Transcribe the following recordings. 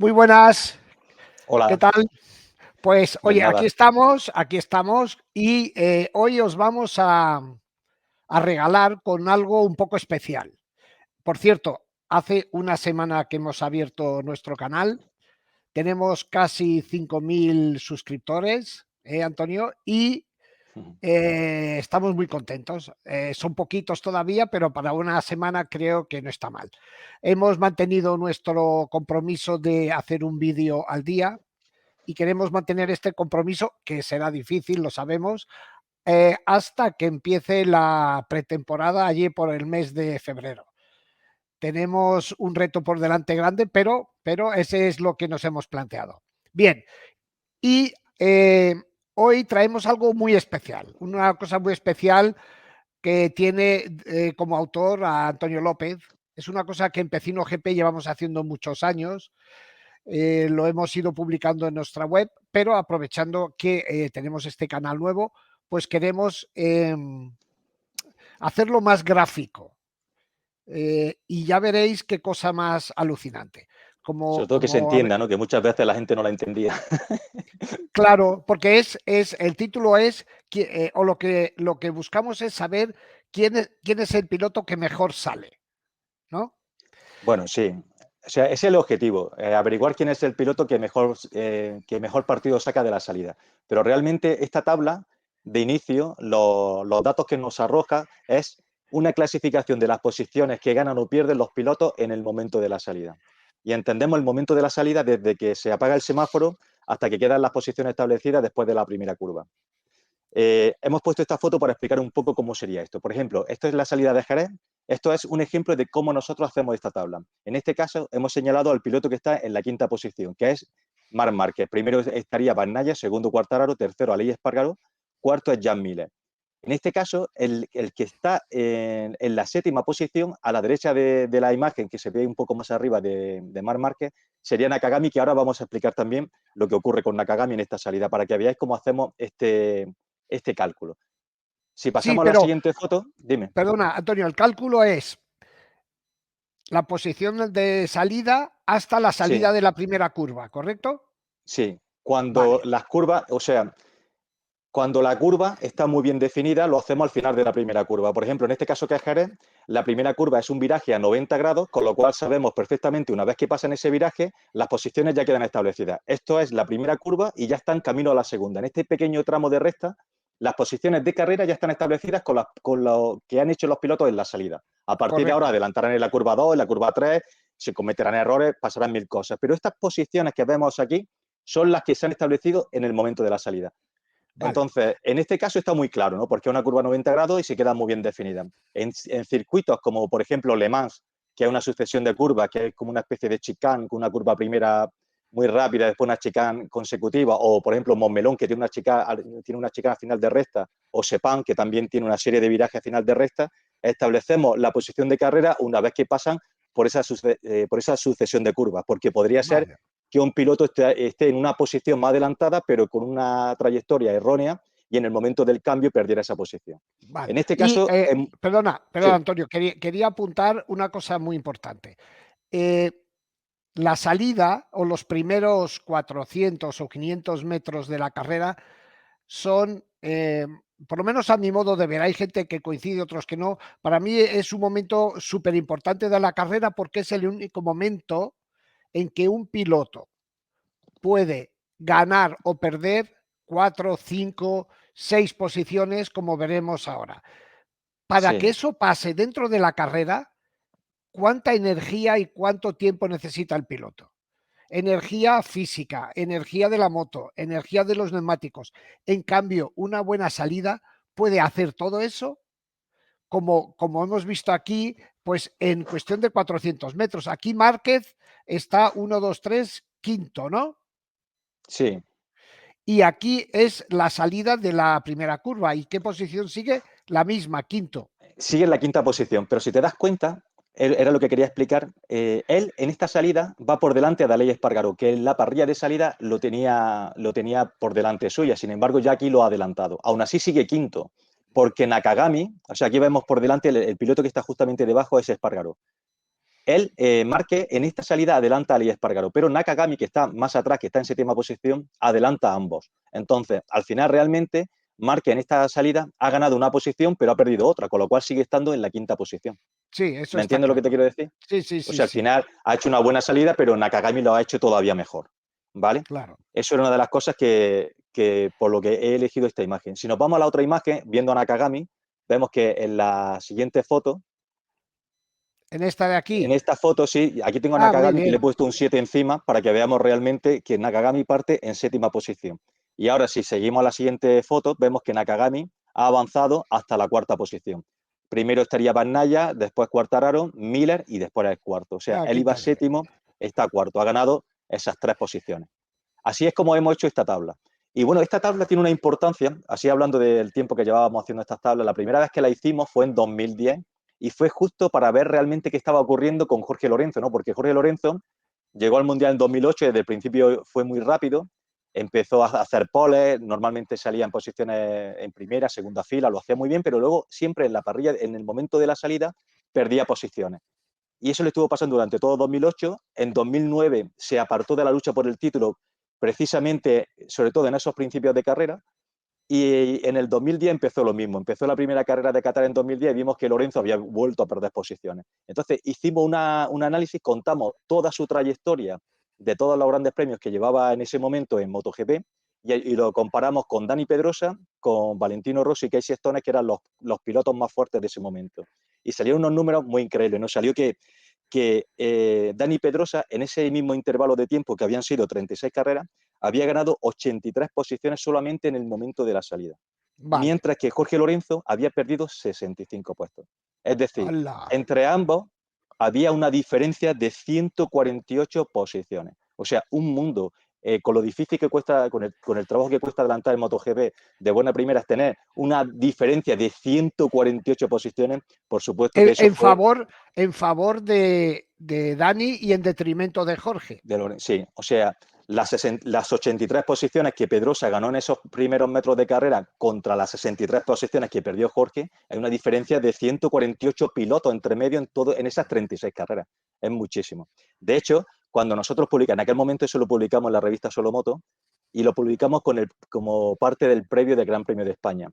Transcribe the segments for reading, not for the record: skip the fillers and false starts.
Muy buenas, ¿qué Hola, tal? Pues pues oye, nada. aquí estamos y hoy os vamos a regalar con algo un poco especial. Por cierto, hace una semana que hemos abierto nuestro canal, tenemos casi 5.000 suscriptores, Antonio, y estamos muy contentos. Son poquitos todavía, pero para una semana creo que no está mal. Hemos mantenido nuestro compromiso de hacer un vídeo al día y queremos mantener este compromiso, que será difícil, lo sabemos, hasta que empiece la pretemporada allí por el mes de febrero. Tenemos un reto por delante grande, pero ese es lo que nos hemos planteado. Bien, y hoy traemos algo muy especial, una cosa muy especial que tiene como autor a Antonio López. Es una cosa que en Pecino GP llevamos haciendo muchos años. Lo hemos ido publicando en nuestra web, pero aprovechando que tenemos este canal nuevo, pues queremos hacerlo más gráfico. Y ya veréis qué cosa más alucinante. Sobre todo que se entienda, ¿no? Que muchas veces la gente no la entendía. Claro, porque el título es, o lo que buscamos es saber quién es el piloto que mejor sale, ¿no? Bueno, sí. O sea, ese es el objetivo, averiguar quién es el piloto que mejor partido saca de la salida. Pero realmente esta tabla de inicio, los datos que nos arroja es una clasificación de las posiciones que ganan o pierden los pilotos en el momento de la salida. Y entendemos el momento de la salida desde que se apaga el semáforo hasta que quedan las posiciones establecidas después de la primera curva. Hemos puesto esta foto para explicar un poco cómo sería esto. Por ejemplo, esto es la salida de Jerez. Esto es un ejemplo de cómo nosotros hacemos esta tabla. En este caso, hemos señalado al piloto que está en la quinta posición, que es Marc Márquez. Primero estaría Bagnaia, segundo Quartararo, tercero Aleix Espargaró, cuarto es Jan Miller. En este caso, el que está en la séptima posición, a la derecha de la imagen, que se ve un poco más arriba de Marc Márquez, sería Nakagami, que ahora vamos a explicar también lo que ocurre con Nakagami en esta salida, para que veáis cómo hacemos este cálculo. Si Sí, pasamos a la pero, siguiente foto, dime. perdona, Antonio, el cálculo es la posición de salida hasta la Sí, salida de la primera curva, ¿correcto? sí. Cuando Vale, las curvas, o sea, cuando la curva está muy bien definida, lo hacemos al final de la primera curva. Por ejemplo, en este caso que es Jerez, la primera curva es un viraje a 90 grados, con lo cual sabemos perfectamente, una vez que pasan ese viraje, las posiciones ya quedan establecidas. Esto es la primera curva y ya está en camino a la segunda. En este pequeño tramo de recta, las posiciones de carrera ya están establecidas con lo que han hecho los pilotos en la salida. A partir de ahora correcto. adelantarán en la curva 2, en la curva 3, se cometerán errores, pasarán mil cosas. Pero estas posiciones que vemos aquí son las que se han establecido en el momento de la salida. Vale. Entonces, en este caso está muy claro, ¿no? Porque es una curva a 90 grados y se queda muy bien definida. En circuitos como, por ejemplo, Le Mans, que es una sucesión de curvas, que es como una especie de chicane, con una curva primera muy rápida, después una chicane consecutiva, o, por ejemplo, Montmelón, que tiene una chicane a final de recta, o Sepang, que también tiene una serie de virajes a final de recta, establecemos la posición de carrera una vez que pasan por esa sucesión de curvas, porque podría ser Vale, que un piloto esté en una posición más adelantada, pero con una trayectoria errónea y en el momento del cambio perdiera esa posición. vale. En este Y caso, perdona, sí, Antonio, quería apuntar una cosa muy importante. Eh, la salida o los primeros 400 o 500 metros de la carrera son, por lo menos a mi modo de ver, hay gente que coincide, otros que no. Para mí es un momento súper importante de la carrera porque es el único momento en que un piloto puede ganar o perder 4, 5, 6 posiciones, como veremos ahora. Para que sí, eso pase dentro de la carrera, ¿cuánta energía y cuánto tiempo necesita el piloto? Energía física, energía de la moto, energía de los neumáticos. En cambio, una buena salida puede hacer todo eso como hemos visto aquí, pues en cuestión de 400 metros. Aquí Márquez está 1, 2, 3, quinto, ¿no? sí. Y aquí es la salida de la primera curva. ¿Y qué posición sigue? La misma, quinto. Sigue en la quinta posición, pero si te das cuenta, era lo que quería explicar, él en esta salida va por delante de Aleix Espargaró, que en la parrilla de salida lo tenía por delante suya, sin embargo ya aquí lo ha adelantado. Aún así sigue quinto, porque Nakagami, o sea, aquí vemos por delante el piloto que está justamente debajo es Espargaró. Marque en esta salida adelanta a Ali Espargaro, pero Nakagami, que está más atrás, que está en séptima posición, adelanta a ambos. Entonces, al final realmente Marque en esta salida ha ganado una posición, pero ha perdido otra, con lo cual sigue estando en la quinta posición. Sí, eso ¿Me está entiendes lo que te claro. quiero decir? Sí, sí, O sí, sea, al sí, final ha hecho una buena salida, pero Nakagami lo ha hecho todavía mejor, ¿vale? claro. Eso era una de las cosas que por lo que he elegido esta imagen. Si nos vamos a la otra imagen, viendo a Nakagami, vemos que en la siguiente foto, En esta de en aquí. esta foto sí, aquí tengo a Ah, muy Nakagami que le he bien. puesto un 7 encima para que veamos realmente que Nakagami parte en séptima posición. Y ahora si seguimos a la siguiente foto, vemos que Nakagami ha avanzado hasta la cuarta posición. Primero estaría Bagnaia, después Quartararo, Miller y después es cuarto. O sea, Ah, él qué iba interesante. séptimo, está cuarto. Ha ganado esas 3 posiciones. Así es como hemos hecho esta tabla. Y bueno, esta tabla tiene una importancia, así hablando del tiempo que llevábamos haciendo estas tablas, la primera vez que la hicimos fue en 2010 y fue justo para ver realmente qué estaba ocurriendo con Jorge Lorenzo, ¿no? Porque Jorge Lorenzo llegó al Mundial en 2008, desde el principio fue muy rápido, empezó a hacer poles, normalmente salía en posiciones en primera, segunda fila, lo hacía muy bien, pero luego siempre en la parrilla, en el momento de la salida, perdía posiciones. Y eso le estuvo pasando durante todo 2008. En 2009 se apartó de la lucha por el título, precisamente, sobre todo en esos principios de carrera. Y en el 2010 empezó lo mismo. Empezó la primera carrera de Qatar en 2010 y vimos que Lorenzo había vuelto a perder posiciones. Entonces hicimos un análisis, contamos toda su trayectoria de todos los grandes premios que llevaba en ese momento en MotoGP y lo comparamos con Dani Pedrosa, con Valentino Rossi y Casey Stoner, que eran los pilotos más fuertes de ese momento. Y salieron unos números muy increíbles. Nos salió que Dani Pedrosa, en ese mismo intervalo de tiempo que habían sido 36 carreras, había ganado 83 posiciones solamente en el momento de la salida, Vale. mientras que Jorge Lorenzo había perdido 65 puestos. Es decir, Hala. entre ambos había una diferencia de 148 posiciones. O sea, un mundo con lo difícil que cuesta, con el trabajo que cuesta adelantar el MotoGP de buena primera, es tener una diferencia de 148 posiciones, por supuesto que En, eso fue en favor de Dani y en detrimento de Jorge. Sí, o sea, las 83 posiciones que Pedrosa ganó en esos primeros metros de carrera contra las 63 posiciones que perdió Jorge, hay una diferencia de 148 pilotos entre medio en esas 36 carreras. Es muchísimo. De hecho, cuando nosotros publicamos, en aquel momento eso lo publicamos en la revista Solo Moto y lo publicamos como parte del previo del Gran Premio de España.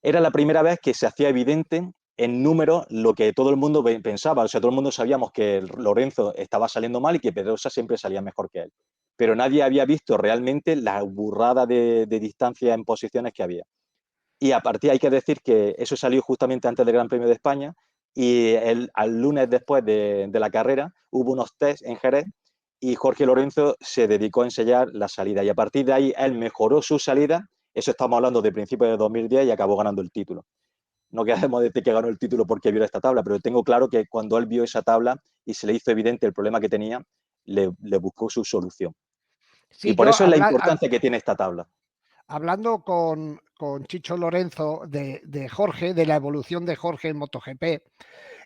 Era la primera vez que se hacía evidente en números lo que todo el mundo pensaba. O sea, todo el mundo sabíamos que Lorenzo estaba saliendo mal y que Pedrosa siempre salía mejor que él. Pero nadie había visto realmente la burrada de distancia en posiciones que había. Y a partir hay que decir que eso salió justamente antes del Gran Premio de España y al lunes después de la carrera hubo unos test en Jerez y Jorge Lorenzo se dedicó a ensayar la salida y a partir de ahí él mejoró su salida, eso estamos hablando de principios de 2010 y acabó ganando el título. No queremos decir que ganó el título porque vio esta tabla, pero tengo claro que cuando él vio esa tabla y se le hizo evidente el problema que tenía, le buscó su solución. Y Sí, por yo eso es la importancia que tiene esta tabla. hablando con Chicho Lorenzo de Jorge, de la evolución de Jorge en MotoGP,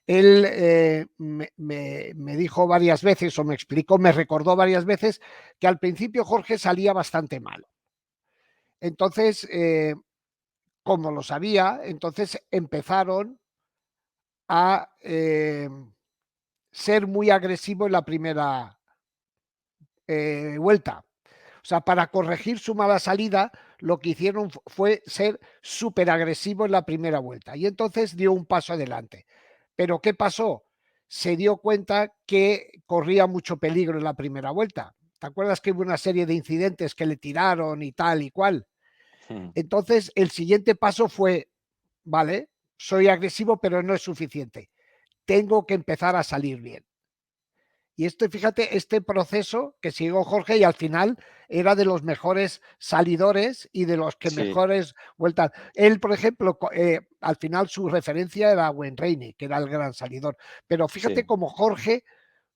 él me dijo varias veces, o me explicó, me recordó varias veces, que al principio Jorge salía bastante mal. Entonces, como lo sabía, entonces empezaron a ser muy agresivo en la primera vuelta. O sea, para corregir su mala salida, lo que hicieron fue ser súper agresivo en la primera vuelta. Y entonces dio un paso adelante. Pero ¿qué pasó? Se dio cuenta que corría mucho peligro en la primera vuelta. ¿Te acuerdas que hubo una serie de incidentes que le tiraron y tal y cual? Hmm. Entonces, el siguiente paso fue, vale, soy agresivo, pero no es suficiente. Tengo que empezar a salir bien. Y fíjate, este proceso que siguió Jorge y al final era de los mejores salidores y de los que Sí, mejores vueltas. Él, por ejemplo, al final su referencia era Wayne Rainey, que era el gran salidor. Pero fíjate sí, cómo Jorge,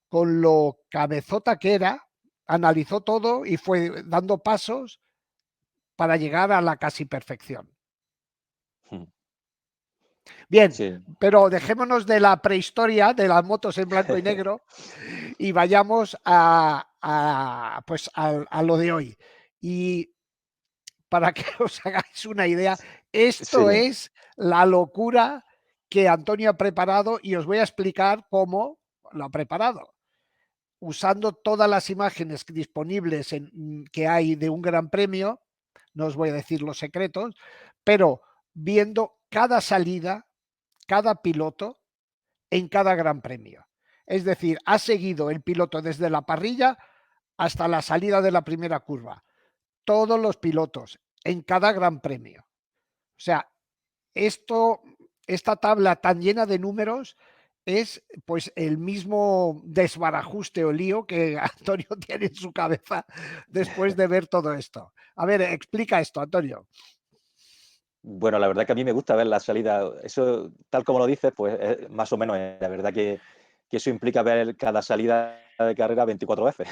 con lo cabezota que era, analizó todo y fue dando pasos para llegar a la casi perfección. hmm, Bien, sí, pero dejémonos de la prehistoria de las motos en blanco y negro y vayamos pues a lo de hoy. Y para que os hagáis una idea, esto sí, es la locura que Antonio ha preparado y os voy a explicar cómo. lo ha preparado usando todas las imágenes disponibles que hay de un gran premio, no os voy a decir los secretos, pero viendo cada salida, cada piloto en cada gran premio. Es decir, ha seguido el piloto desde la parrilla hasta la salida de la primera curva. Todos los pilotos en cada gran premio. O sea, esta tabla tan llena de números es pues el mismo desbarajuste o lío que Antonio tiene en su cabeza después de ver todo esto. A ver, explica esto, Antonio. Bueno, la verdad que a mí me gusta ver la salida, eso tal como lo dices, pues más o menos, la verdad que eso implica ver cada salida de carrera 24 veces,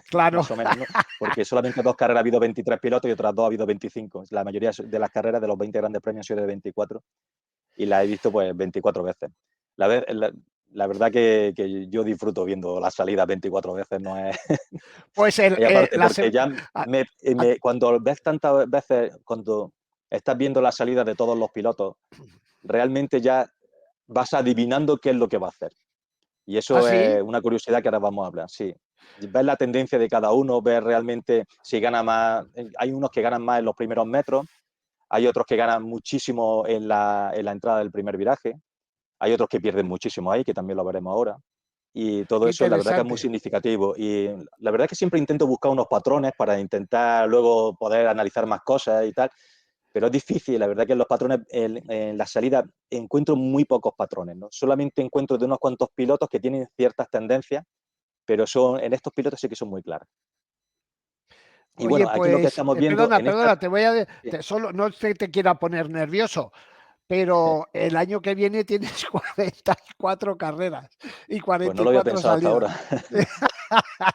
Claro. más o menos, ¿no? Porque solamente 2 carreras ha habido 23 pilotos y otras 2 ha habido 25. La mayoría de las carreras de los 20 grandes premios han sido de 24 y la he visto pues 24 veces. La verdad que yo disfruto viendo las salidas 24 veces, no es... Pues y aparte porque ya cuando ves tantas veces, cuando estás viendo la salida de todos los pilotos, realmente ya vas adivinando qué es lo que va a hacer. Y ¿Ah, eso sí? es una curiosidad que ahora vamos a hablar, sí. Ves la tendencia de cada uno, ves realmente si gana más. Hay unos que ganan más en los primeros metros, hay otros que ganan muchísimo en la entrada del primer viraje, hay otros que pierden muchísimo ahí, que también lo veremos ahora. Y todo Qué eso, la verdad que es muy interesante. significativo. Y la verdad que siempre intento buscar unos patrones para intentar luego poder analizar más cosas y tal. Pero es difícil, la verdad que en los patrones, en la salida, encuentro muy pocos patrones, ¿no? Solamente encuentro de unos cuantos pilotos que tienen ciertas tendencias, pero en estos pilotos sí que son muy claros. Y Oye, bueno, aquí lo que pues, estamos viendo perdona, en esta... perdona, solo, no te quiera poner nervioso, pero el año que viene tienes 44 carreras y Pues no lo había 44 pensado hasta salidas. ahora.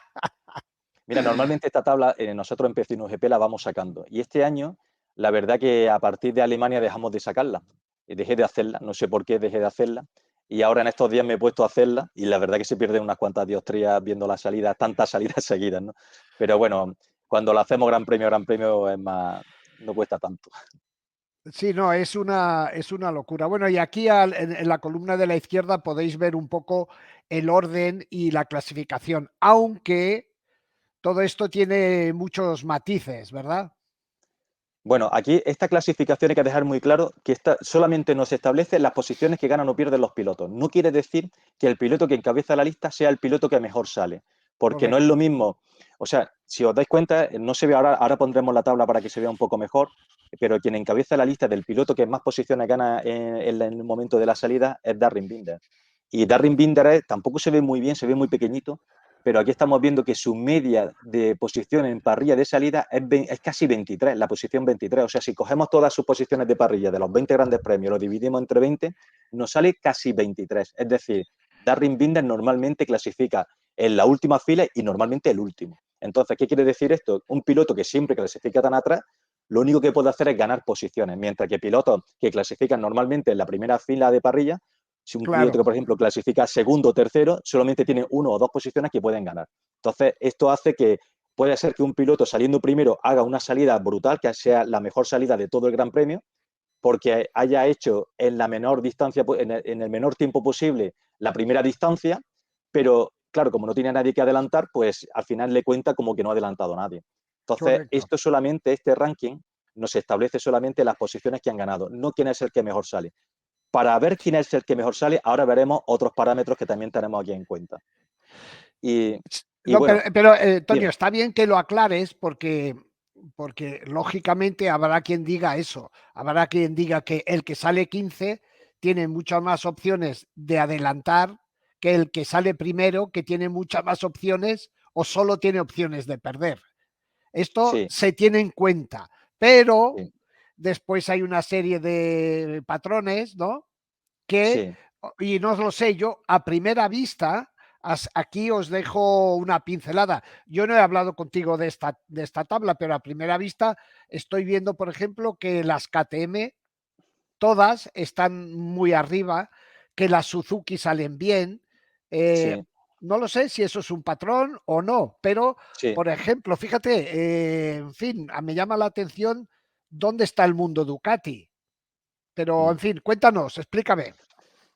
Mira, normalmente esta tabla nosotros en P1 GP la vamos sacando. Y este año, la verdad que a partir de Alemania dejamos de sacarla. Dejé de hacerla, no sé por qué dejé de hacerla. Y ahora en estos días me he puesto a hacerla y la verdad que se pierden unas cuantas diostrías viendo las salidas, tantas salidas seguidas, ¿no? Pero bueno, cuando lo hacemos Gran Premio es más, no cuesta tanto. Sí, no, es una locura. Bueno, y aquí en la columna de la izquierda podéis ver un poco el orden y la clasificación, aunque todo esto tiene muchos matices, ¿verdad? Bueno, aquí esta clasificación hay que dejar muy claro que esta solamente nos establece las posiciones que ganan o pierden los pilotos. No quiere decir que el piloto que encabeza la lista sea el piloto que mejor sale, porque no es lo Correcto. mismo. O sea, si os dais cuenta, no se ve ahora pondremos la tabla para que se vea un poco mejor, pero quien encabeza la lista del piloto que más posiciones gana en el momento de la salida es Darryn Binder. Y Darryn Binder tampoco se ve muy bien, se ve muy pequeñito, pero aquí estamos viendo que su media de posición en parrilla de salida es casi 23, la posición 23. O sea, si cogemos todas sus posiciones de parrilla de los 20 grandes premios, lo dividimos entre 20, nos sale casi 23. Es decir, Darryn Binder normalmente clasifica en la última fila y normalmente el último. Entonces, ¿qué quiere decir esto? Un piloto que siempre clasifica tan atrás, lo único que puede hacer es ganar posiciones, mientras que pilotos que clasifican normalmente en la primera fila de parrilla, si un piloto Claro. que, por ejemplo, clasifica segundo o tercero, solamente tiene 1 o 2 posiciones que pueden ganar. Entonces, esto hace que puede ser que un piloto saliendo primero haga una salida brutal, que sea la mejor salida de todo el Gran Premio, porque haya hecho en la menor distancia, en el menor tiempo posible la primera distancia, pero claro, como no tiene a nadie que adelantar, pues al final le cuenta como que no ha adelantado a nadie. Entonces, Correcto. este ranking nos establece solamente las posiciones que han ganado, no quién es el que mejor sale. Para ver quién es el que mejor sale, ahora veremos otros parámetros que también tenemos aquí en cuenta. Y, y No, bueno, pero Antonio, dime. está bien que lo aclares porque lógicamente habrá quien diga eso, habrá quien diga que el que sale 15 tiene muchas más opciones de adelantar que el que sale primero, que tiene muchas más opciones o solo tiene opciones de perder. Esto Sí, se tiene en cuenta, pero sí, después hay una serie de patrones, ¿no? Que, sí, y no lo sé, yo a primera vista, aquí os dejo una pincelada. Yo no he hablado contigo de esta tabla, pero a primera vista estoy viendo, por ejemplo, que las KTM todas están muy arriba, que las Suzuki salen bien. Eh, sí, no lo sé si eso es un patrón o no, pero, sí. por ejemplo, fíjate, en fin, me llama la atención dónde está el mundo Ducati. Pero, Mm. en fin, cuéntanos, explícame.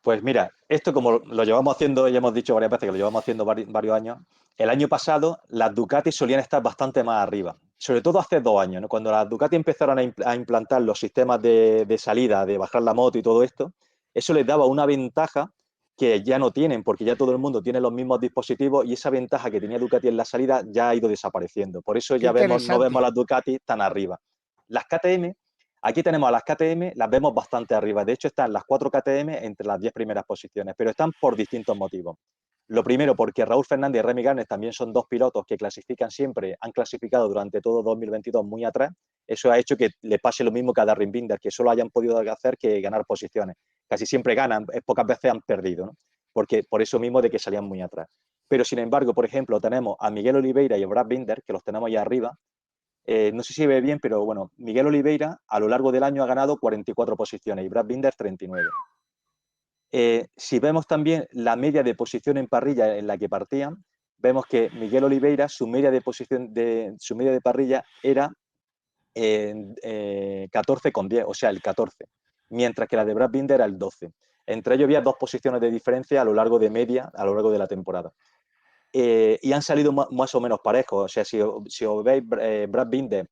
Pues mira, esto como lo llevamos haciendo, ya hemos dicho varias veces que lo llevamos haciendo varios años, el año pasado las Ducati solían estar bastante más arriba, sobre todo hace 2 años, ¿no? Cuando las Ducati empezaron a implantar los sistemas de salida, de bajar la moto y todo esto, eso les daba una ventaja que ya no tienen, porque ya todo el mundo tiene los mismos dispositivos y esa ventaja que tenía Ducati en la salida ya ha ido desapareciendo. Por eso Qué ya vemos, no vemos interesante. las Ducati tan arriba. Las KTM, aquí tenemos a las KTM, las vemos bastante arriba. De hecho, están las 4 KTM entre las 10 primeras posiciones, pero están por distintos motivos. Lo primero, porque Raúl Fernández y Remy Gardner también son dos pilotos que clasifican siempre, han clasificado durante todo 2022 muy atrás. Eso ha hecho que le pase lo mismo que a Darryn Binder, que solo hayan podido hacer que ganar posiciones. Casi siempre ganan, pocas veces han perdido, ¿no? Porque por eso mismo de que salían muy atrás. Pero sin embargo, por ejemplo, tenemos a Miguel Oliveira y a Brad Binder, que los tenemos ahí arriba, no sé si ve bien, pero bueno, Miguel Oliveira a lo largo del año ha ganado 44 posiciones y Brad Binder 39. Si vemos también la media de posición en parrilla en la que partían, vemos que Miguel Oliveira, su media de parrilla era 14,10, o sea, el 14, mientras que la de Brad Binder era el 12. Entre ellos había 2 posiciones de diferencia a lo largo de media, a lo largo de la temporada. Y han salido más o menos parejos. O sea, si os veis, Brad Binder,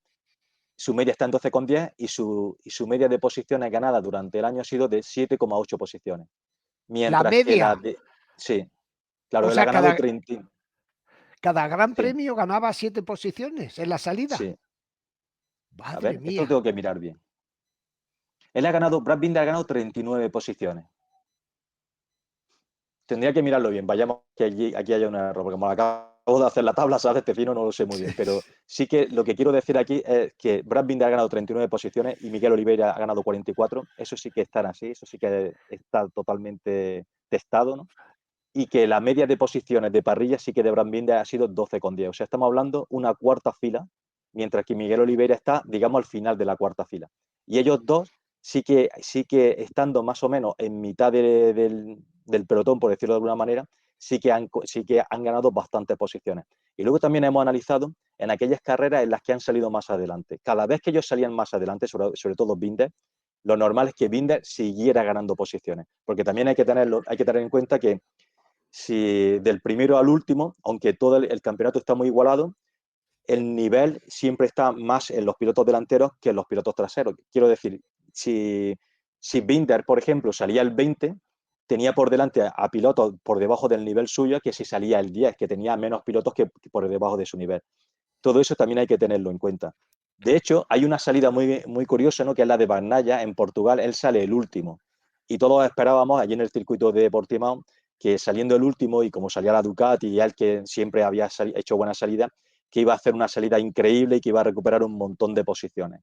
su media está en 12,10 y su media de posiciones ganadas durante el año ha sido de 7,8 posiciones. La Mientras que media, la de... Sí, claro, o él ha sea, ganado 30. cada gran Sí, premio ganaba 7 posiciones en la salida. sí. A Madre ver, esto lo mía. tengo que mirar bien. Brad Binder ha ganado 39 posiciones. Tendría que mirarlo bien, vayamos que aquí haya un error, porque como acabo de hacer la tabla, ¿sabes? Este fino no lo sé muy bien, pero sí que lo que quiero decir aquí es que Brad Binder ha ganado 39 posiciones y Miguel Oliveira ha ganado 44, eso sí que están así, eso sí que está totalmente testado, ¿no? Y que la media de posiciones de parrilla sí que de Brad Binder ha sido 12,10, o sea, estamos hablando una cuarta fila, mientras que Miguel Oliveira está, digamos, al final de la cuarta fila. Y ellos dos sí que estando más o menos en mitad del pelotón, por decirlo de alguna manera, sí que han ganado bastantes posiciones. Y luego también hemos analizado en aquellas carreras en las que han salido más adelante. Cada vez que ellos salían más adelante, sobre todo Binder, lo normal es que Binder siguiera ganando posiciones, porque también hay que tener en cuenta que si del primero al último, aunque todo el campeonato está muy igualado, el nivel siempre está más en los pilotos delanteros que en los pilotos traseros. Quiero decir, si Binder, por ejemplo, salía el 20, tenía por delante a pilotos por debajo del nivel suyo que si salía el 10, que tenía menos pilotos que por debajo de su nivel. Todo eso también hay que tenerlo en cuenta. De hecho, hay una salida muy, muy curiosa, ¿no? Que es la de Bagnaia en Portugal. Él sale el último. Y todos esperábamos allí en el circuito de Portimao que saliendo el último y como salía la Ducati y él que siempre había hecho buena salida, que iba a hacer una salida increíble y que iba a recuperar un montón de posiciones.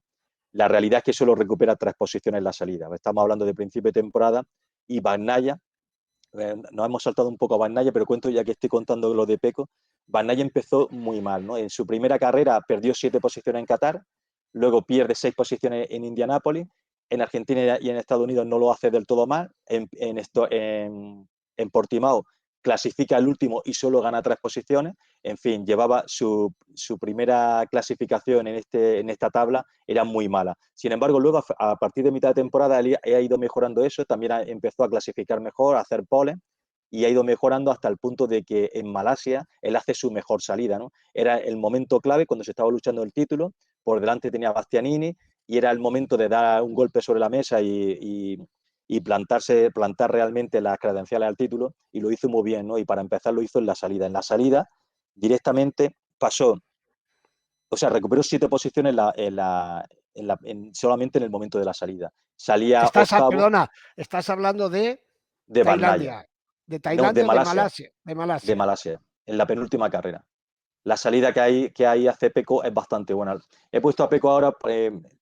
La realidad es que solo recupera 3 posiciones en la salida. Estamos hablando de principio de temporada y Bagnaia, nos hemos saltado un poco a Bagnaia, pero cuento ya que estoy contando lo de Pecco. Bagnaia empezó muy mal, ¿no? En su primera carrera perdió 7 posiciones en Qatar, luego pierde 6 posiciones en Indianápolis, en Argentina y en Estados Unidos no lo hace del todo mal, en Portimao clasifica el último y solo gana 3 posiciones. En fin, llevaba su primera clasificación en esta tabla, era muy mala. Sin embargo, luego a partir de mitad de temporada él ha ido mejorando eso, también empezó a clasificar mejor, a hacer pole y ha ido mejorando hasta el punto de que en Malasia él hace su mejor salida, ¿no? Era el momento clave cuando se estaba luchando el título, por delante tenía a Bastianini y era el momento de dar un golpe sobre la mesa y plantar realmente las credenciales al título y lo hizo muy bien, ¿no? Y para empezar lo hizo en la salida. En la salida directamente pasó, o sea, recuperó 7 posiciones solamente en el momento de la salida. Salía octavo Perdona, estás hablando de de Bagnaia, Tailandia, de no, de Tailandia o de Malasia, Malasia, de Malasia, en la penúltima carrera. La salida que hay hace Pecco es bastante buena. He puesto a Pecco ahora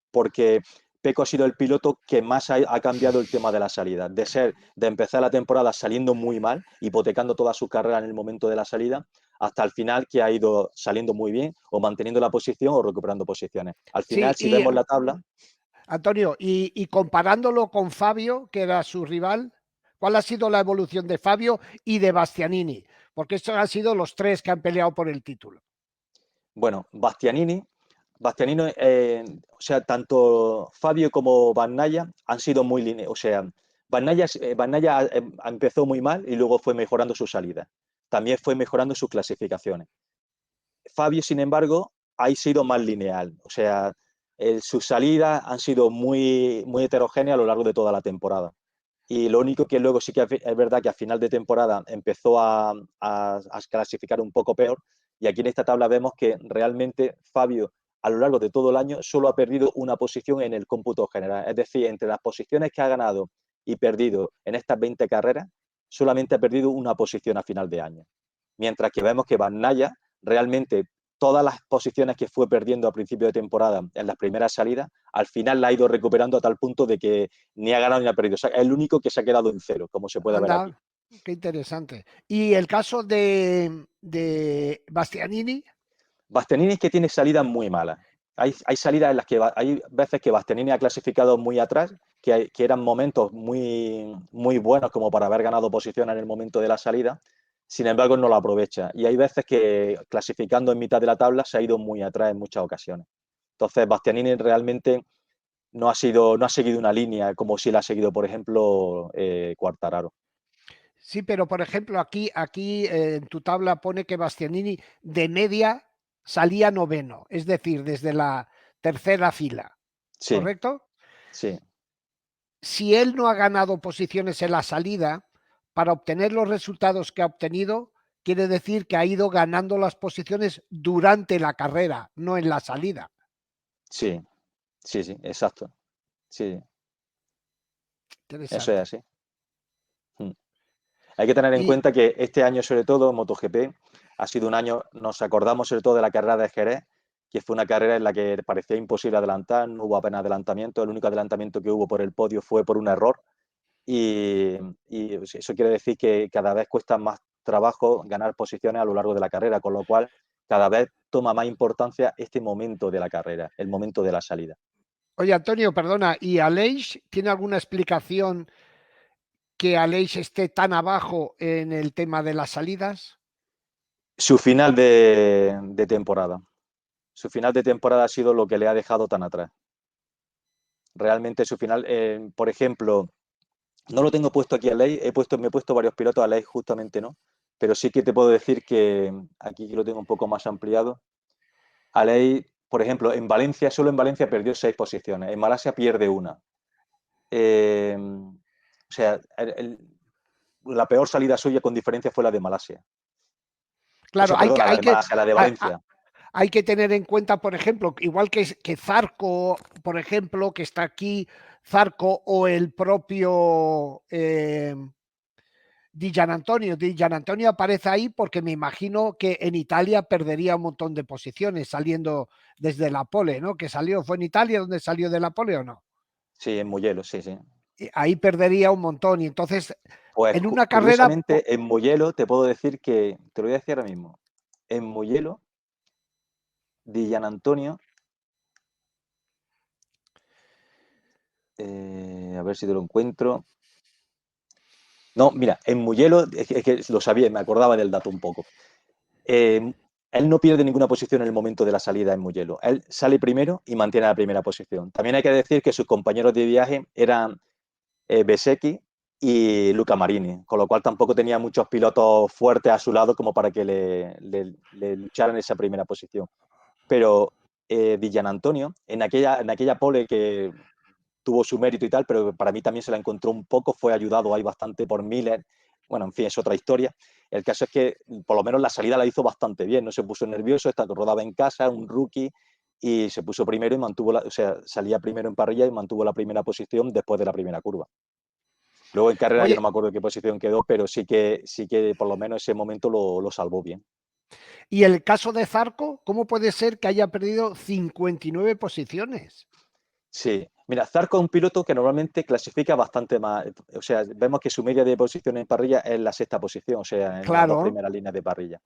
porque Pecco ha sido el piloto que más ha cambiado el tema de la salida, de empezar la temporada saliendo muy mal, hipotecando toda su carrera en el momento de la salida, hasta el final que ha ido saliendo muy bien, o manteniendo la posición o recuperando posiciones. Al final, Sí, si y vemos la tabla, Antonio, y comparándolo con Fabio, que era su rival, ¿cuál ha sido la evolución de Fabio y de Bastianini? Porque estos han sido los tres que han peleado por el título. bueno, Bastianini, o sea, tanto Fabio como Bagnaia han sido muy lineales. O sea, Bagnaia empezó muy mal y luego fue mejorando su salida. También fue mejorando sus clasificaciones. Fabio, sin embargo, ha sido más lineal. O sea, sus salidas han sido muy heterogéneas a lo largo de toda la temporada. Y lo único que luego sí que es verdad que a final de temporada empezó a clasificar un poco peor. Y aquí en esta tabla vemos que realmente Fabio a lo largo de todo el año solo ha perdido una posición en el cómputo general. Es decir, entre las posiciones que ha ganado y perdido en estas 20 carreras, solamente ha perdido una posición a final de año. Mientras que vemos que Bagnaia realmente todas las posiciones que fue perdiendo a principio de temporada en las primeras salidas, al final la ha ido recuperando a tal punto de que ni ha ganado ni ha perdido. O sea, es el único que se ha quedado en cero, como se puede ver aquí. Anda, qué interesante. ¿Y el caso de Bastianini? Bastianini es que tiene salidas muy malas. Hay salidas en las que hay veces que Bastianini ha clasificado muy atrás, que eran momentos muy buenos como para haber ganado posición en el momento de la salida, sin embargo no lo aprovecha. Y hay veces que clasificando en mitad de la tabla se ha ido muy atrás en muchas ocasiones. Entonces Bastianini realmente no ha seguido una línea como si la ha seguido, por ejemplo, Quartararo. Sí, pero por ejemplo, aquí en tu tabla pone que Bastianini de media salía noveno, es decir, desde la tercera fila, Sí, ¿correcto? sí. Si él no ha ganado posiciones en la salida, para obtener los resultados que ha obtenido, quiere decir que ha ido ganando las posiciones durante la carrera, no en la salida. Sí, sí, sí, exacto. Sí, eso es Interesante. así. Mm. Hay que tener en Y cuenta que este año, sobre todo, MotoGP ha sido un año, nos acordamos sobre todo de la carrera de Jerez, que fue una carrera en la que parecía imposible adelantar, no hubo apenas adelantamiento, el único adelantamiento que hubo por el podio fue por un error y, y eso quiere decir que cada vez cuesta más trabajo ganar posiciones a lo largo de la carrera, con lo cual cada vez toma más importancia este momento de la carrera, el momento de la salida. oye, Antonio, perdona, ¿y Aleix tiene alguna explicación que Aleix esté tan abajo en el tema de las salidas? Su final de temporada. Su final de temporada ha sido lo que le ha dejado tan atrás. Realmente su final, por ejemplo, no lo tengo puesto aquí a ley, me he puesto varios pilotos a ley, justamente no, pero sí que te puedo decir que aquí lo tengo un poco más ampliado. A ley, por ejemplo, en Valencia, solo en Valencia perdió 6 posiciones, en Malasia pierde una. O sea, la peor salida suya con diferencia fue la de Malasia. O Claro, sea, perdona, la de Malasia, la de Valencia. hay que tener en cuenta, por ejemplo, igual que Zarco, por ejemplo, que está aquí, Zarco o el propio Di Gianantonio. Di Gianantonio aparece ahí porque me imagino que en Italia perdería un montón de posiciones saliendo desde la pole, ¿no? Que salió, ¿fue en Italia donde salió de la pole o no? Sí, en Mugello, sí, sí. Ahí perdería un montón y entonces Pues en una carrera, curiosamente, en Mugello te puedo decir que, te lo voy a decir ahora mismo, en Mugello, Di Gianantonio, a ver si te lo encuentro. No, mira, en Mugello, es que lo sabía, me acordaba del dato un poco. Eh, Él no pierde ninguna posición en el momento de la salida en Mugello. Él sale primero y mantiene la primera posición. También hay que decir que sus compañeros de viaje eran Bezzecchi y Luca Marini, con lo cual tampoco tenía muchos pilotos fuertes a su lado como para que le lucharan esa primera posición. Pero Di Gianantonio, en aquella pole que tuvo su mérito y tal, pero para mí también se la encontró un poco, fue ayudado ahí bastante por Miller. Bueno, en fin, es otra historia. El caso es que por lo menos la salida la hizo bastante bien, no se puso nervioso, rodaba en casa, un rookie, y se puso primero y o sea, salía primero en parrilla y mantuvo la primera posición después de la primera curva. Luego en carrera ya no oye, me acuerdo qué posición quedó, pero sí que por lo menos ese momento lo salvó bien. y el caso de Zarco, ¿cómo puede ser que haya perdido 59 posiciones? Sí, mira, Zarco es un piloto que normalmente clasifica bastante más, o sea, vemos que su media de posición en parrilla es la sexta posición, o sea, en las dos Claro, primeras líneas de parrilla.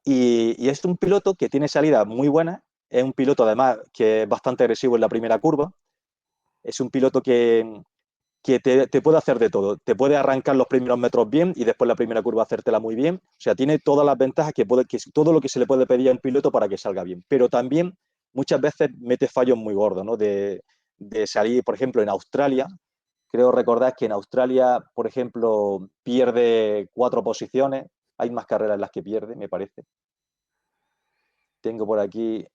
Y es un piloto que tiene salidas muy buenas, es un piloto además que es bastante agresivo en la primera curva, es un piloto que te puede hacer de todo, te puede arrancar los primeros metros bien y después la primera curva hacértela muy bien, o sea, tiene todas las ventajas que todo lo que se le puede pedir a un piloto para que salga bien, pero también muchas veces mete fallos muy gordos, ¿no? De salir, por ejemplo, en Australia, Creo recordar que en Australia, por ejemplo, pierde 4 posiciones. Hay más carreras en las que pierde, me parece. Tengo por aquí.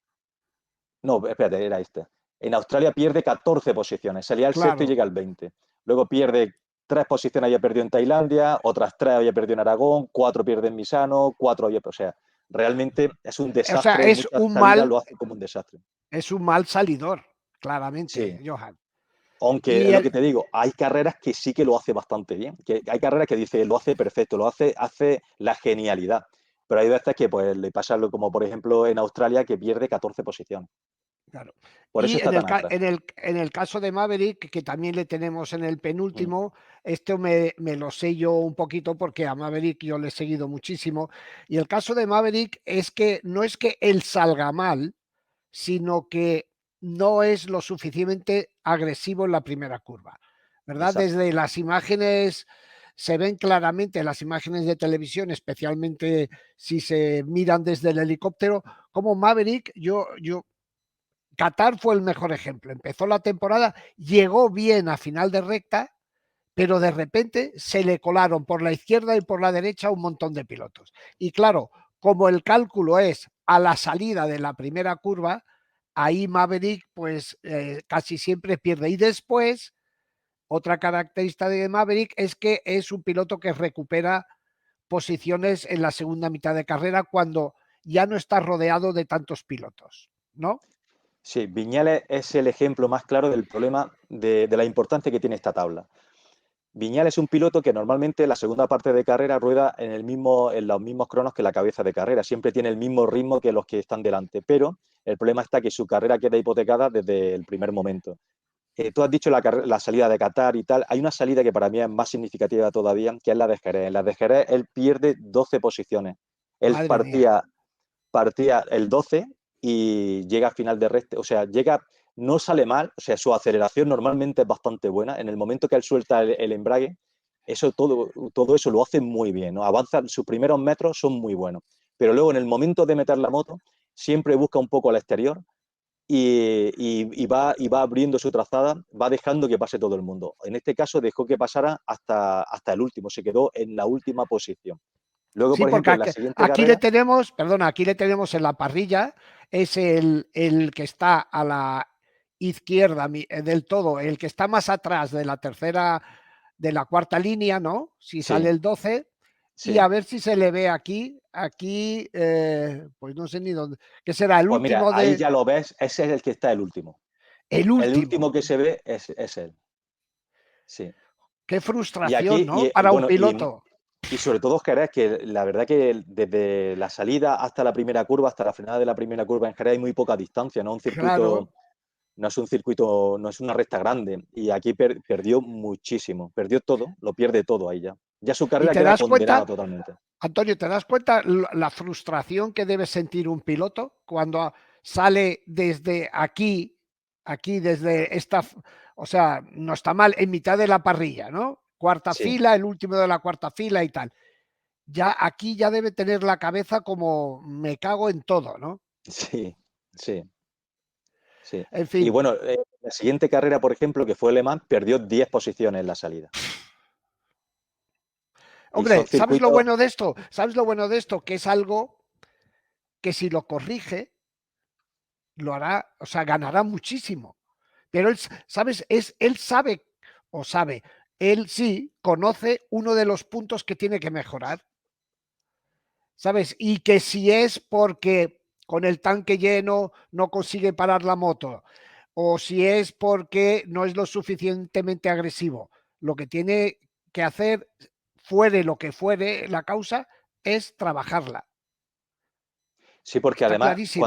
No, espérate, era este. En Australia pierde 14 posiciones. Salía al sexto y Claro. llega al 20. Luego pierde 3 posiciones, había perdido en Tailandia, otras 3 había perdido en Aragón, 4 pierde en Misano, 4 había. O sea, realmente es un O sea, desastre. Muchas salidas lo hacen como un desastre. es un mal salidor, Sí. claramente, Johan. Aunque Y es lo el, que te digo, hay carreras que sí que lo hace bastante bien. Que hay carreras que dice, lo hace perfecto, hace la genialidad. Pero hay veces que pues, le pasa algo como, por ejemplo, en Australia, que pierde 14 posiciones. claro. Por eso Y está tan atrás. en el caso de Maverick, que también le tenemos en el Mm. penúltimo, esto me lo sé yo un poquito porque a Maverick yo le he seguido muchísimo. Y el caso de Maverick es que no es que él salga mal, sino que no es lo suficientemente agresivo en la primera curva, ¿verdad? Exacto. Desde las imágenes se ven claramente, las imágenes de televisión, especialmente si se miran desde el helicóptero, como Maverick, Qatar fue el mejor ejemplo. Empezó la temporada, llegó bien a final de recta, pero de repente se le colaron por la izquierda y por la derecha un montón de pilotos. Y claro, como el cálculo es a la salida de la primera curva, ahí Maverick pues casi siempre pierde. Y después, otra característica de Maverick es que es un piloto que recupera posiciones en la segunda mitad de carrera cuando ya no está rodeado de tantos pilotos, ¿no? Sí, Viñales es el ejemplo más claro del problema de la importancia que tiene esta tabla. Viñales es un piloto que normalmente la segunda parte de carrera rueda en los mismos cronos que la cabeza de carrera, siempre tiene el mismo ritmo que los que están delante, pero el problema está que su carrera queda hipotecada desde el primer momento. Tú has dicho la salida de Qatar y tal, hay una salida que para mí es más significativa todavía, que es la de Jerez. En la de Jerez él pierde 12 posiciones. Él Madre mía. partía el 12 y llega a final de recta, o sea, no sale mal, o sea, su aceleración normalmente es bastante buena. En el momento que él suelta el embrague, todo eso lo hace muy bien, ¿no? Avanza, sus primeros metros son muy buenos, pero luego en el momento de meter la moto, siempre busca un poco al exterior y va abriendo su trazada, va dejando que pase todo el mundo. En este caso dejó que pasara hasta el último, se quedó en la última posición. Luego, Sí, por porque ejemplo, en la siguiente aquí le carrera, tenemos, perdona, aquí le tenemos en la parrilla, es el que está a la izquierda del todo, el que está más atrás de la tercera, de la cuarta línea, ¿no? Si sale sí, el 12, y sí. a ver si se le ve aquí, pues no sé ni dónde, que será el Pues mira, último ahí de, ya lo ves, ese es el que está el último. el El último último. que se ve es él, sí. Qué Y frustración, aquí, ¿no? Para un bueno, piloto. y sobre todo Jerez, que la verdad que desde la salida hasta la primera curva, hasta la frenada de la primera curva en Jerez hay muy poca distancia, ¿no? Un circuito, Claro. no es un circuito, no es una recta grande. Y aquí perdió muchísimo, perdió todo, lo pierde todo ahí ya. Ya su Y carrera te queda das condenada cuenta, totalmente. Antonio, ¿te das cuenta la frustración que debe sentir un piloto cuando sale desde aquí desde esta, o sea, no está mal, en mitad de la parrilla, ¿no? Cuarta Sí, fila, el último de la cuarta fila y tal. Ya aquí ya debe tener la cabeza como me cago en todo, ¿no? sí, sí. Sí. En Y fin, bueno, la siguiente carrera, por ejemplo, que fue Le Mans, perdió 10 posiciones en la salida. Y son hombre, ¿sabes lo circuitos, bueno de esto? ¿Sabes lo bueno de esto? Que es algo que si lo corrige, lo hará, o sea, ganará muchísimo. Pero él, ¿sabes? Él sabe, o sabe, él sí conoce uno de los puntos que tiene que mejorar, ¿sabes? Y que si es porque con el tanque lleno no consigue parar la moto, o si es porque no es lo suficientemente agresivo, lo que tiene que hacer, fuere lo que fuere la causa, es trabajarla. sí, porque Está además clarísimo.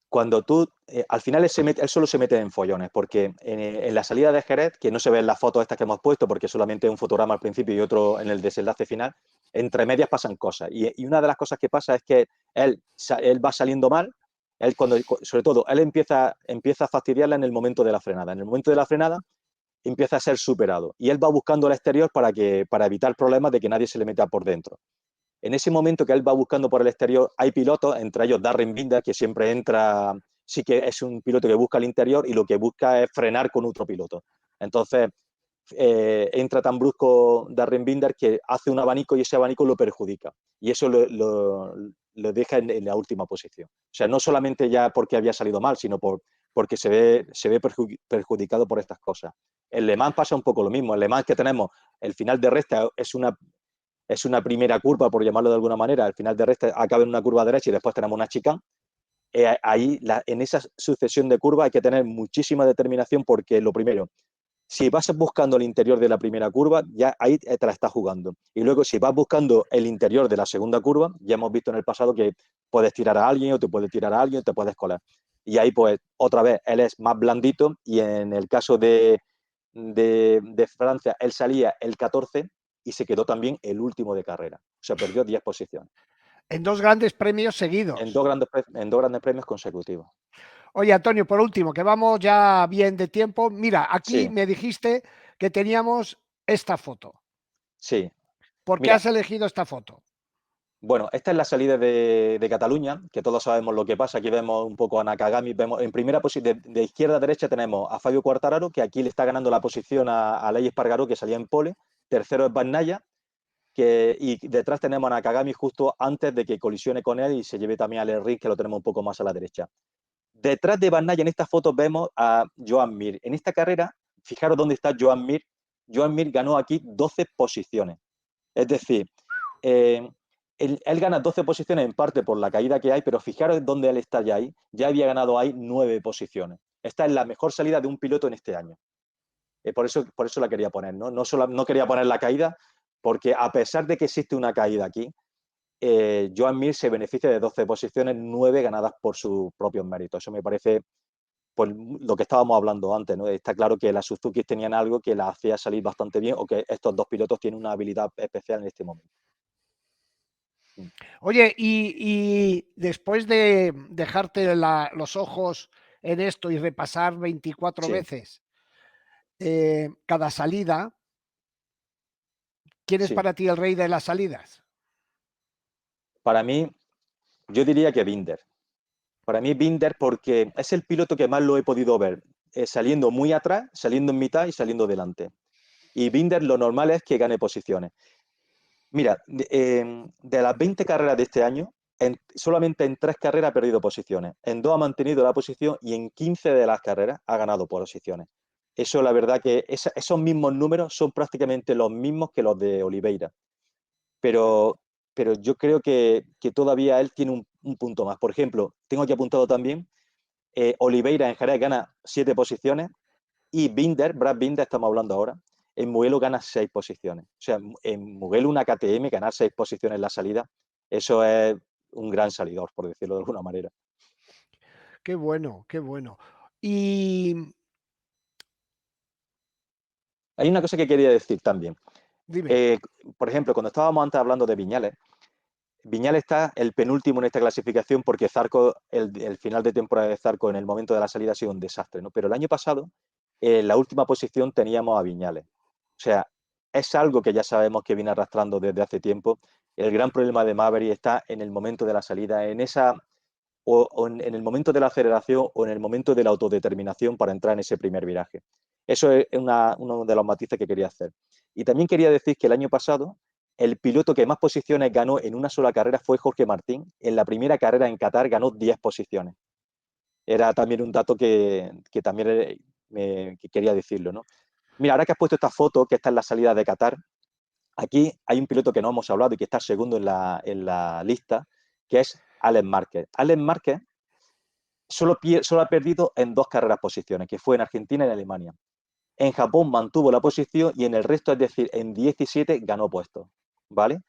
cuando tú, al final él solo se mete en follones, porque en la salida de Jerez, que no se ven las fotos estas que hemos puesto, porque solamente un fotograma al principio y otro en el desenlace final, entre medias pasan cosas. Y una de las cosas que pasa es que él va saliendo mal, sobre todo, él empieza a fastidiarla en el momento de la frenada. En el momento de la frenada empieza a ser superado y él va buscando el exterior para evitar problemas de que nadie se le meta por dentro. En ese momento que él va buscando por el exterior, hay pilotos, entre ellos Darren Binder, que siempre entra, sí que es un piloto que busca el interior y lo que busca es frenar con otro piloto. Entonces, entra tan brusco Darren Binder que hace un abanico y ese abanico lo perjudica. Y eso lo deja en la última posición. O sea, no solamente ya porque había salido mal, sino porque se ve perjudicado por estas cosas. En Le Mans pasa un poco lo mismo. En Le Mans que tenemos el final de recta es una primera curva, por llamarlo de alguna manera. El final de recta acaba en una curva derecha y después tenemos una chicane. Ahí, en esa sucesión de curvas hay que tener muchísima determinación porque lo primero, si vas buscando el interior de la primera curva, ya ahí te la estás jugando. Y luego, si vas buscando el interior de la segunda curva, ya hemos visto en el pasado que puedes tirar a alguien o te puede tirar a alguien, te puedes colar. Y ahí, pues, otra vez, él es más blandito y en el caso de Francia, él salía el 14 y se quedó también el último de carrera. O sea, perdió 10 posiciones. En 2 grandes premios seguidos. En dos grandes premios consecutivos. Oye, Antonio, por último, que vamos ya bien de tiempo. Mira, aquí Sí, me dijiste que teníamos esta foto. sí. ¿Por qué Mira, has elegido esta foto? bueno, esta es la salida de Cataluña, que todos sabemos lo que pasa. Aquí vemos un poco a Nakagami. Vemos en primera posición, de izquierda a derecha, tenemos a Fabio Quartararo, que aquí le está ganando la posición a Aleix Espargaró, que salía en pole. Tercero es Bagnaia, y detrás tenemos a Nakagami justo antes de que colisione con él y se lleve también a Alex Rins, que lo tenemos un poco más a la derecha. Detrás de Bagnaia, en esta foto, vemos a Joan Mir. En esta carrera, fijaros dónde está Joan Mir. Joan Mir ganó aquí 12 posiciones. Es decir, eh, él gana 12 posiciones en parte por la caída que hay, pero fijaros dónde él está ya ahí. Ya había ganado ahí 9 posiciones. Esta es la mejor salida de un piloto en este año. Por eso la quería poner, ¿no? No quería poner la caída, porque a pesar de que existe una caída aquí, Joan Mir se beneficia de 12 posiciones, 9 ganadas por sus propios méritos. Eso me parece, pues, lo que estábamos hablando antes, ¿no? Está claro que las Suzuki tenían algo que las hacía salir bastante bien o que estos dos pilotos tienen una habilidad especial en este momento. Oye, y después de dejarte los ojos en esto y repasar 24 Sí, veces cada salida, ¿quién es sí. para ti el rey de las salidas? Para mí, yo diría que Binder. Para mí Binder porque es el piloto que más lo he podido ver, saliendo muy atrás, saliendo en mitad y saliendo delante. Y Binder lo normal es que gane posiciones. Mira, de las 20 carreras de este año, solamente en 3 carreras ha perdido posiciones. En 2 ha mantenido la posición y en 15 de las carreras ha ganado posiciones. Eso, la verdad que esos mismos números son prácticamente los mismos que los de Oliveira. Pero, pero yo creo que todavía él tiene un punto más. Por ejemplo, tengo aquí apuntado también, Oliveira en Jerez gana 7 posiciones y Brad Binder, estamos hablando ahora, en Mugello gana 6 posiciones. O sea, en Mugello una KTM ganar 6 posiciones en la salida, eso es un gran salidor, por decirlo de alguna manera. Qué bueno, qué bueno. Y Hay una cosa que quería decir también. dime, Eh, por ejemplo, cuando estábamos antes hablando de Viñales, Viñales está el penúltimo en esta clasificación porque Zarco, el final de temporada de Zarco en el momento de la salida ha sido un desastre, ¿no? Pero el año pasado, en la última posición teníamos a Viñales. O sea, es algo que ya sabemos que viene arrastrando desde hace tiempo. El gran problema de Maverick está en el momento de la salida, en el momento de la aceleración o en el momento de la autodeterminación para entrar en ese primer viraje. Eso es uno de los matices que quería hacer. Y también quería decir que el año pasado el piloto que más posiciones ganó en una sola carrera fue Jorge Martín. En la primera carrera en Qatar ganó 10 posiciones. Era también un dato que también que quería decirlo, ¿no? Mira, ahora que has puesto esta foto, que está en la salida de Qatar, aquí hay un piloto que no hemos hablado y que está segundo en la lista, que es Alex Márquez. Alex Márquez solo ha perdido en 2 carreras posiciones, que fue en Argentina y en Alemania. En Japón mantuvo la posición y en el resto, es decir, en 17 ganó puestos, ¿vale?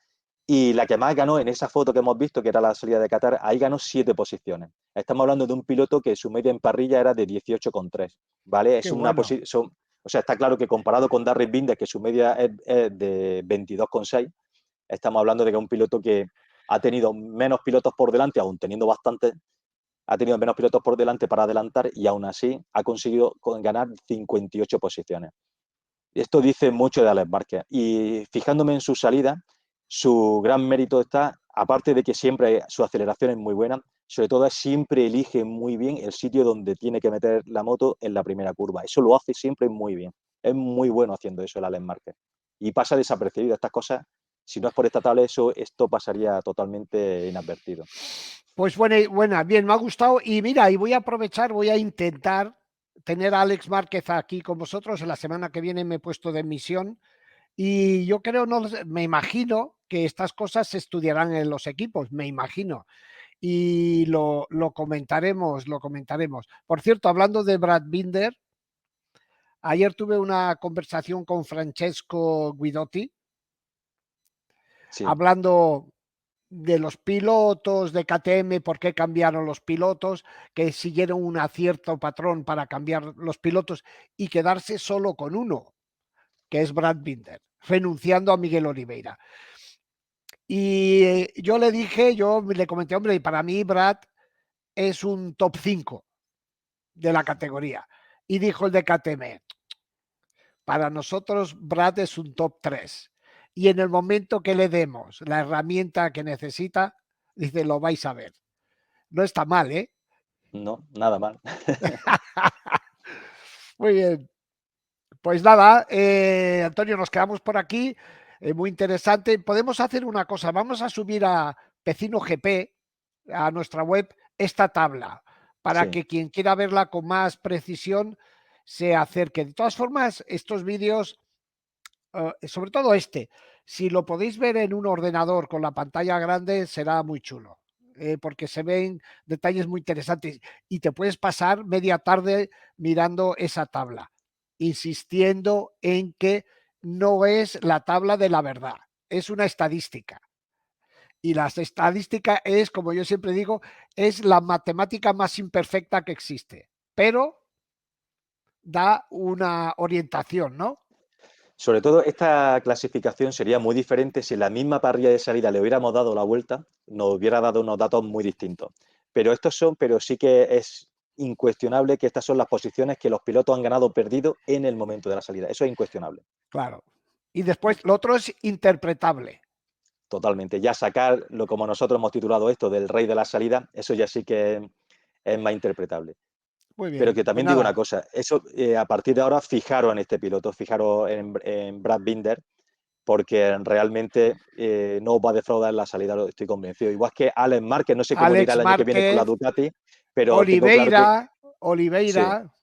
Y la que más ganó en esa foto que hemos visto, que era la salida de Qatar, ahí ganó 7 posiciones. Estamos hablando de un piloto que su media en parrilla era de 18,3, ¿vale? qué bueno. O sea, está claro que comparado con Darryl Binder, que su media es de 22,6, estamos hablando de que es un piloto que ha tenido menos pilotos por delante, aún teniendo bastantes, ha tenido menos pilotos por delante para adelantar y aún así ha conseguido ganar 58 posiciones. Esto dice mucho de Alex Márquez. Y fijándome en su salida, su gran mérito está, aparte de que siempre su aceleración es muy buena, sobre todo siempre elige muy bien el sitio donde tiene que meter la moto en la primera curva. Eso lo hace siempre muy bien. Es muy bueno haciendo eso el Alex Márquez. Y pasa desapercibido. Estas cosas, si no es por esta tabla, esto pasaría totalmente inadvertido. Pues buena, bien, me ha gustado. Y mira, y voy a aprovechar, voy a intentar tener a Alex Márquez aquí con vosotros. En la semana que viene me he puesto de misión. Y yo creo, no, me imagino que estas cosas se estudiarán en los equipos, me imagino. Y lo comentaremos, lo comentaremos. Por cierto, hablando de Brad Binder, ayer tuve una conversación con Francesco Guidotti, Sí. hablando de los pilotos de KTM, por qué cambiaron los pilotos, que siguieron un cierto patrón para cambiar los pilotos y quedarse solo con uno, que es Brad Binder, renunciando a Miguel Oliveira. Y yo le dije, yo le comenté, hombre, y para mí Brad es un top 5 de la categoría. Y dijo el de KTM, para nosotros Brad es un top 3. Y en el momento que le demos la herramienta que necesita, dice, lo vais a ver. No está mal, ¿eh? No, nada mal. Muy bien. Pues nada, Antonio, nos quedamos por aquí. Muy interesante. Podemos hacer una cosa. Vamos a subir a Pecino GP, a nuestra web, esta tabla, para Sí. que quien quiera verla con más precisión se acerque. De todas formas, estos vídeos, sobre todo si lo podéis ver en un ordenador con la pantalla grande, será muy chulo. Porque se ven detalles muy interesantes y te puedes pasar media tarde mirando esa tabla, insistiendo en que no es la tabla de la verdad, es una estadística. Y la estadística es, como yo siempre digo, es la matemática más imperfecta que existe, pero da una orientación, ¿no? Sobre todo, esta clasificación sería muy diferente si en la misma parrilla de salida le hubiéramos dado la vuelta, nos hubiera dado unos datos muy distintos. Pero sí que es incuestionable que estas son las posiciones que los pilotos han ganado o perdido en el momento de la salida. Eso es incuestionable. Claro. Y después lo otro es interpretable. Totalmente. Ya sacarlo como nosotros hemos titulado esto del rey de la salida, eso ya sí que es más interpretable. Muy Pero bien, que pues también digo una nada. cosa, eso a partir de ahora fijaros en este piloto, fijaros en Brad Binder, porque realmente no os va a defraudar en la salida, lo estoy convencido. Igual que Alex Márquez, no sé cómo le irá Alex el año que viene con la Márquez, Ducati, pero tengo claro que Oliveira, sí. Oliveira,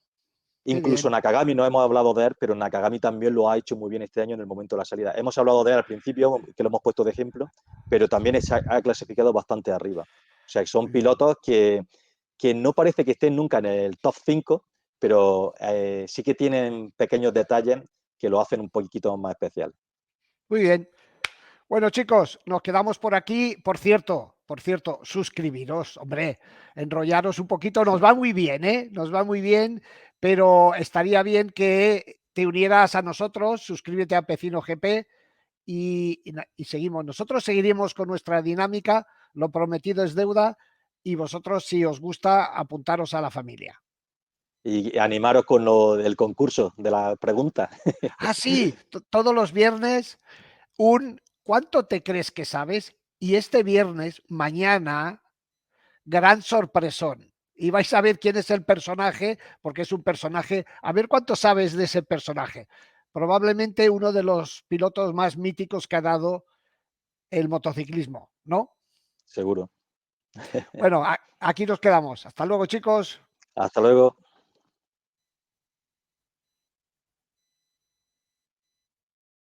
qué Incluso bien. Nakagami, no hemos hablado de él, pero Nakagami también lo ha hecho muy bien este año en el momento de la salida. Hemos hablado de él al principio, que lo hemos puesto de ejemplo, pero también ha clasificado bastante arriba. O sea, que son Muy bien. pilotos que no parece que estén nunca en el top 5, pero sí que tienen pequeños detalles que lo hacen un poquito más especial. Muy bien. Bueno, chicos, nos quedamos por aquí. Por cierto, suscribiros, hombre, enrollaros un poquito. Nos va muy bien, ¿eh? Nos va muy bien, pero estaría bien que te unieras a nosotros. Suscríbete a Pecino GP y seguimos. Nosotros seguiremos con nuestra dinámica. Lo prometido es deuda. Y vosotros, si os gusta, apuntaros a la familia. Y animaros con el concurso de la pregunta. Ah, sí, todos los viernes ¿cuánto te crees que sabes? Y este viernes, mañana, gran sorpresón. Y vais a ver quién es el personaje, porque es un personaje. A ver cuánto sabes de ese personaje. Probablemente uno de los pilotos más míticos que ha dado el motociclismo, ¿no? Seguro. Bueno, aquí nos quedamos. Hasta luego, chicos. Hasta luego.